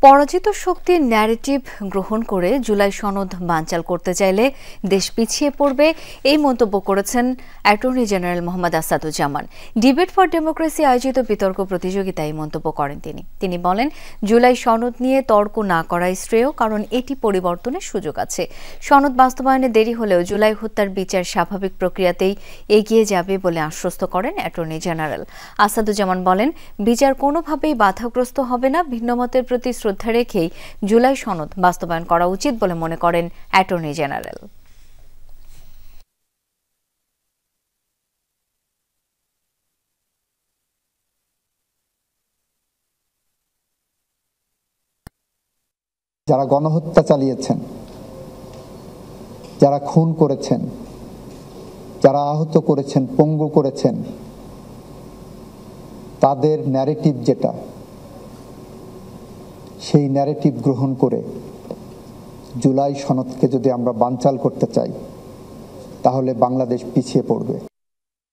পরাজিত শক্তির ন্যারেটিভ গ্রহণ করে জুলাই সনদ বানচাল করতে চাইলে দেশ পিছিয়ে পড়বে, এই মন্তব্য করেছেন attorney general Mohammad Asaduzzaman. Debate for democracy আয়োজিত বিতর্ক প্রতিযোগিতায় এই মন্তব্য করেন তিনি বলেন, জুলাই সনদ নিয়ে তর্ক না করাই শ্রেয়, কারণ এটি পরিবর্তনের সুযোগ আছে। সনদ বাস্তবায়নে দেরি হলেও জুলাই হত্যার বিচার স্বাভাবিক প্রক্রিয়াতেই এগিয়ে যাবে বলে আশ্বস্ত করেন অ্যাটর্নি জেনারেল। আসাদুজ্জামান বলেন, বিচার কোনোভাবেই বাধাগ্রস্ত হবে না। ভিন্নমতের প্রতি শ্রদ্ধা রেখেই জুলাই সনদ বাস্তবায়ন করা উচিত বলে মনে করেন অ্যাটর্নি জেনারেল। যারা গণহত্যা চালিয়েছেন, যারা খুন করেছেন, যারা আহত করেছেন, পঙ্গু করেছেন, তাদের ন্যারেটিভ যেটা, সেই ন্যারেটিভ গ্রহণ করে জুলাই সনদকে যদি আমরা বানচাল করতে চাই, তাহলে বাংলাদেশ পিছিয়ে পড়বে।